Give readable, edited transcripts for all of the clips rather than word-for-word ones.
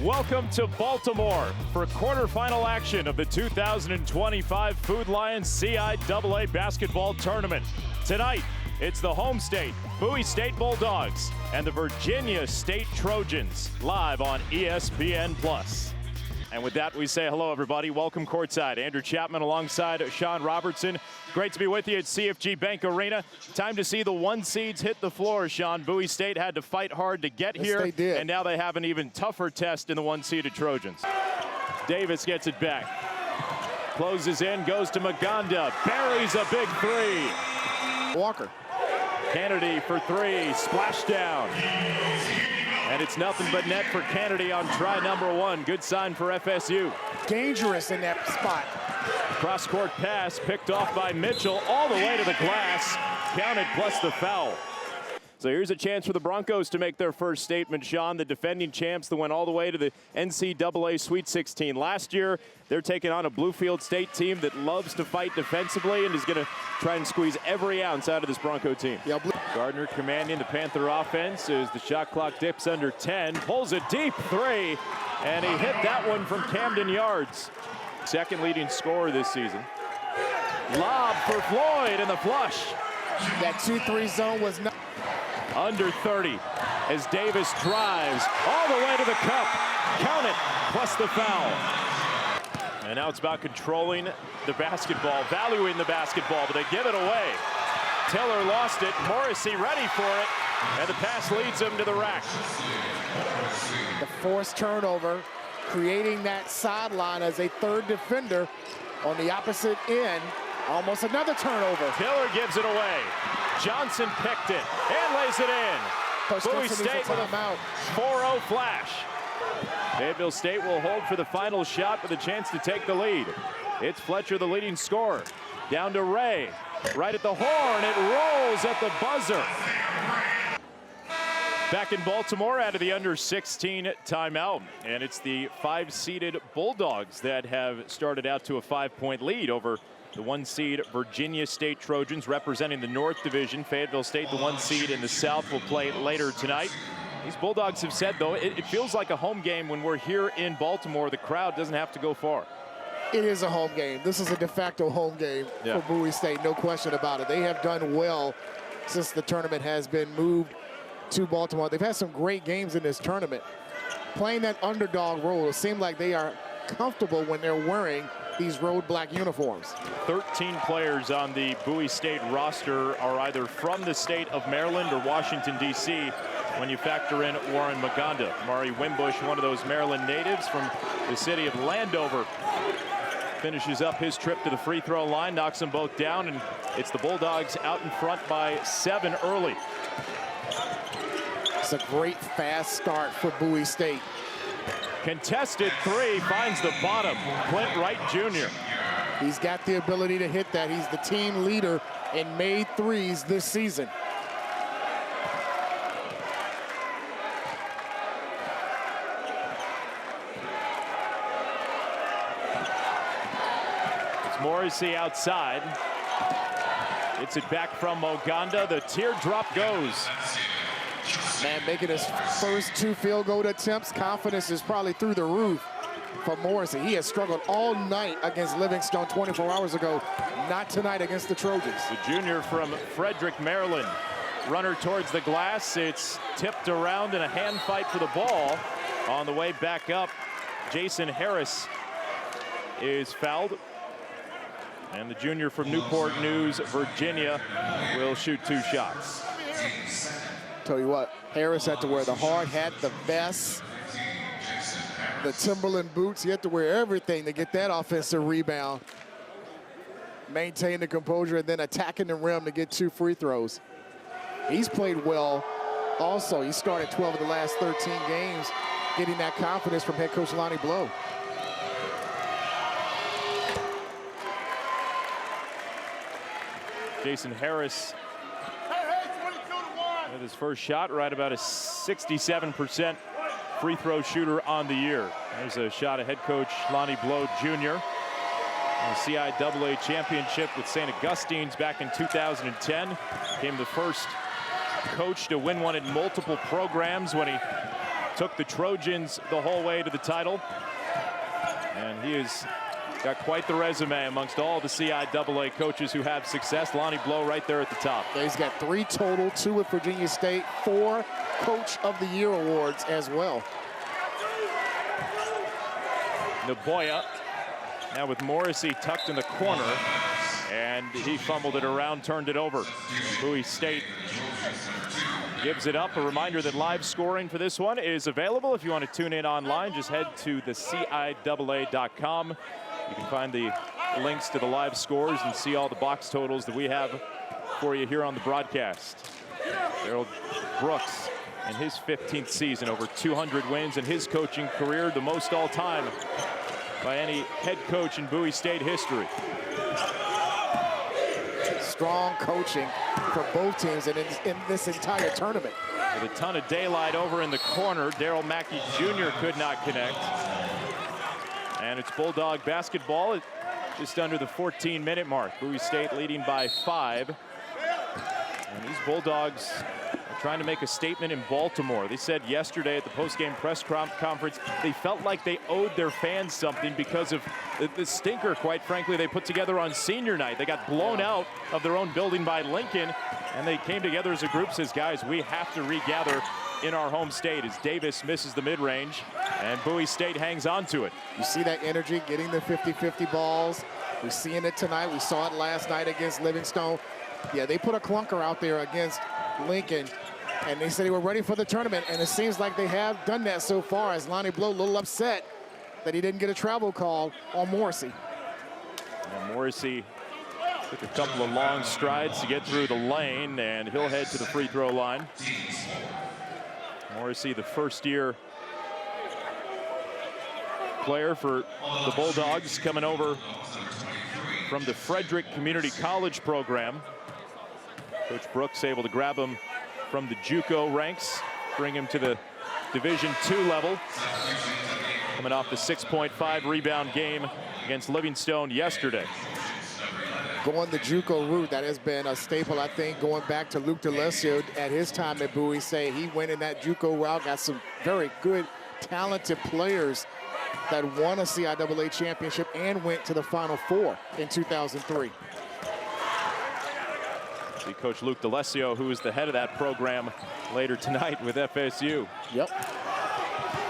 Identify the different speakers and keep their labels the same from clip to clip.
Speaker 1: Welcome to Baltimore for quarterfinal action of the 2025 Food Lions CIAA basketball tournament. Tonight, it's the home state, Bowie State Bulldogs, and the Virginia State Trojans, live on ESPN+. And with that, we say hello, everybody. Welcome courtside. Andrew Chapman alongside Sean Robertson. Great to be with you at CFG Bank Arena. Time to see the one seeds hit the floor, Sean. Bowie State had to fight hard to get here,
Speaker 2: they did.
Speaker 1: And now they have an even tougher test in the one-seeded Trojans. Davis gets it back. Closes in, goes to Maganda. Buries a big three.
Speaker 2: Walker.
Speaker 1: Kennedy for three. Splashdown. And it's nothing but net for Kennedy on try number one. Good sign for FSU.
Speaker 2: Dangerous in that spot.
Speaker 1: Cross-court pass picked off by Mitchell all the way to the glass. Counted plus the foul. So here's a chance for the Broncos to make their first statement, Sean. The defending champs that went all the way to the NCAA Sweet 16 last year. They're taking on a Bluefield State team that loves to fight defensively and is going to try and squeeze every ounce out of this Bronco team.
Speaker 2: Yeah,
Speaker 1: Gardner commanding the Panther offense as the shot clock dips under 10. Pulls a deep three, and he hit that one from Camden Yards. Second leading scorer this season. Lob for Floyd in the flush.
Speaker 2: that 2-3 zone was not.
Speaker 1: Under 30 as Davis drives all the way to the cup. Count it, plus the foul. And now it's about controlling the basketball, valuing the basketball, but they give it away. Tiller lost it, Morrissey ready for it, and the pass leads him to the rack.
Speaker 2: The forced turnover, creating that sideline as a third defender on the opposite end. Almost another turnover.
Speaker 1: Tiller gives it away. Johnson picked it and lays it in. Bowie State with a 4-0 flash. Fayetteville State will hold for the final shot with a chance to take the lead. It's Fletcher, the leading scorer. Down to Ray. Right at the horn. It rolls at the buzzer. Back in Baltimore out of the under 16 timeout. And it's the 5-seeded Bulldogs that have started out to a 5-point lead over the 1-seed Virginia State Trojans, representing the North Division. Fayetteville State, the 1-seed in the South, will play later tonight. These Bulldogs have said, though, it feels like a home game when we're here in Baltimore. The crowd doesn't have to go far.
Speaker 2: It is a home game. This is a de facto home game for Bowie State, no question about it. They have done well since the tournament has been moved to Baltimore. They've had some great games in this tournament. Playing that underdog role, it seems like they are comfortable when they're wearing these road black uniforms. 13
Speaker 1: players on the Bowie State roster are either from the state of Maryland or Washington, D.C. when you factor in Warren Maganda. Mari Wimbush, one of those Maryland natives from the city of Landover, finishes up his trip to the free throw line, knocks them both down, and it's the Bulldogs out in front by 7 early.
Speaker 2: It's a great fast start for Bowie State.
Speaker 1: Contested three finds the bottom. Clint Wright Jr.
Speaker 2: He's got the ability to hit that. He's the team leader in made threes this season.
Speaker 1: It's Morrissey outside. Gets it back from Moganda. The teardrop goes.
Speaker 2: Man, making his first 2 field goal attempts. Confidence is probably through the roof for Morrissey. He has struggled all night against Livingstone 24 hours ago. Not tonight against the Trojans.
Speaker 1: The junior from Frederick, Maryland. Runner towards the glass. It's tipped around in a hand fight for the ball. On the way back up, Jason Harris is fouled. And the junior from Newport News, Virginia, will shoot 2 shots.
Speaker 2: Tell you what, Harris had to wear the hard hat, the vest, the Timberland boots. He had to wear everything to get that offensive rebound. Maintain the composure and then attacking the rim to get 2 free throws. He's played well also. He started 12 of the last 13 games, getting that confidence from head coach Lonnie Blow.
Speaker 1: Jason Harris with his first shot, right about a 67% free throw shooter on the year. There's a shot of head coach Lonnie Blow Jr. in the CIAA championship with St. Augustine's back in 2010. Became the first coach to win one in multiple programs when he took the Trojans the whole way to the title. And he has got quite the resume amongst all the CIAA coaches who have success. Lonnie Blow right there at the top.
Speaker 2: Yeah, he's got 3 total, 2 with Virginia State, 4 Coach of the Year awards as well.
Speaker 1: Naboya now with Morrissey tucked in the corner, and he fumbled it around, turned it over. Bowie State gives it up. A reminder that live scoring for this one is available. If you want to tune in online, just head to the CIAA.com. You can find the links to the live scores and see all the box totals that we have for you here on the broadcast. Daryl Brooks in his 15th season, over 200 wins in his coaching career, the most all time by any head coach in Bowie State history.
Speaker 2: Strong coaching for both teams and in this entire tournament.
Speaker 1: With a ton of daylight over in the corner, Daryl Mackey Jr. could not connect. And it's Bulldog basketball at just under the 14-minute mark. Bowie State leading by 5. And these Bulldogs are trying to make a statement in Baltimore. They said yesterday at the post-game press conference they felt like they owed their fans something because of the stinker, quite frankly, they put together on senior night. They got blown out of their own building by Lincoln, and they came together as a group, says, guys, we have to regather in our home state, as Davis misses the mid-range and Bowie State hangs on to it.
Speaker 2: You see that energy, getting the 50-50 balls. We're seeing it tonight. We saw it last night against Livingstone. Yeah, they put a clunker out there against Lincoln, and they said they were ready for the tournament, and it seems like they have done that so far, as Lonnie Blow a little upset that he didn't get a travel call on Morrissey.
Speaker 1: And Morrissey took a couple of long strides to get through the lane, and he'll head to the free throw line. Morrissey, the first-year player for the Bulldogs, coming over from the Frederick Community College program. Coach Brooks able to grab him from the JUCO ranks, bring him to the Division II level. Coming off the 6.5 rebound game against Livingstone yesterday.
Speaker 2: Going the JUCO route, that has been a staple, I think, going back to Luke DeLessio at his time at Bowie State. He went in that JUCO route, got some very good, talented players that won a CIAA championship and went to the Final Four in 2003.
Speaker 1: See Coach Luke DeLessio, who is the head of that program, later tonight with FSU.
Speaker 2: Yep.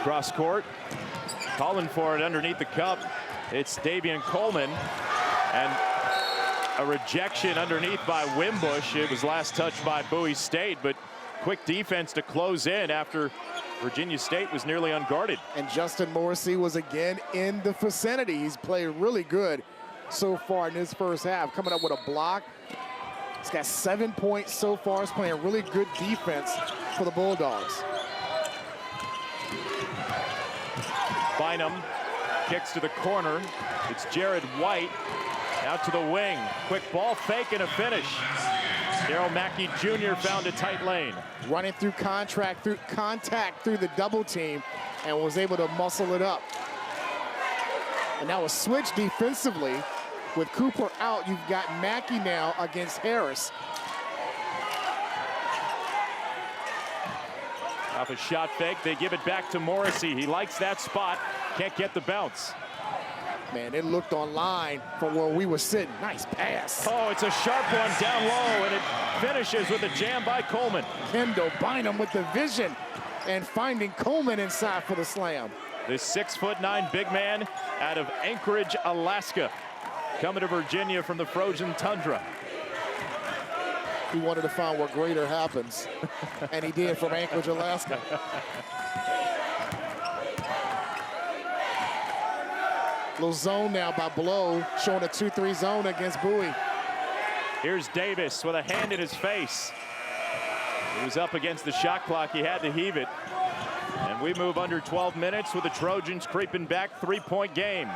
Speaker 1: Cross court, calling for it underneath the cup. It's Davian Coleman, and a rejection underneath by Wimbush. It was last touched by Bowie State, but quick defense to close in after Virginia State was nearly unguarded.
Speaker 2: And Justin Morrissey was again in the vicinity. He's played really good so far in his first half, coming up with a block. He's got 7 points so far. He's playing really good defense for the Bulldogs.
Speaker 1: Bynum kicks to the corner. It's Jared White out to the wing. Quick ball fake and a finish. Daryl Mackey Jr. found a tight lane.
Speaker 2: Running through contact through the double team and was able to muscle it up. And now a switch defensively. With Cooper out, you've got Mackey now against Harris.
Speaker 1: Off a shot fake, they give it back to Morrissey. He likes that spot, can't get the bounce.
Speaker 2: Man, it looked online from where we were sitting. Nice pass.
Speaker 1: Oh, it's a sharp one down low, and it finishes with a jam by Coleman.
Speaker 2: Kendall Bynum with the vision and finding Coleman inside for the slam.
Speaker 1: This 6'9" big man out of Anchorage, Alaska, coming to Virginia from the frozen tundra.
Speaker 2: He wanted to find where greater happens, and he did from Anchorage, Alaska. Little zone now by Blow, showing a 2-3 zone against Bowie.
Speaker 1: Here's Davis with a hand in his face. He was up against the shot clock. He had to heave it. And we move under 12 minutes with the Trojans creeping back, 3-point game.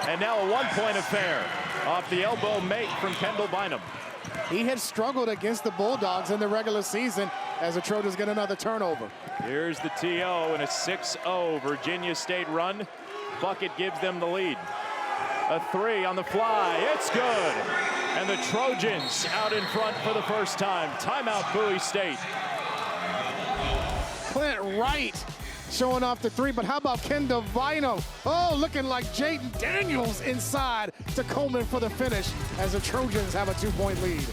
Speaker 1: And now a 1-point affair off the elbow mate from Kendall Bynum.
Speaker 2: He had struggled against the Bulldogs in the regular season as the Trojans get another turnover.
Speaker 1: Here's the TO in a 6-0 Virginia State run. Bucket gives them the lead. A 3 on the fly, it's good. And the Trojans out in front for the first time. Timeout Bowie State.
Speaker 2: Clint Wright showing off the three, but how about Ken Devino? Oh, looking like Jaden Daniels inside to Coleman for the finish as the Trojans have a 2-point lead.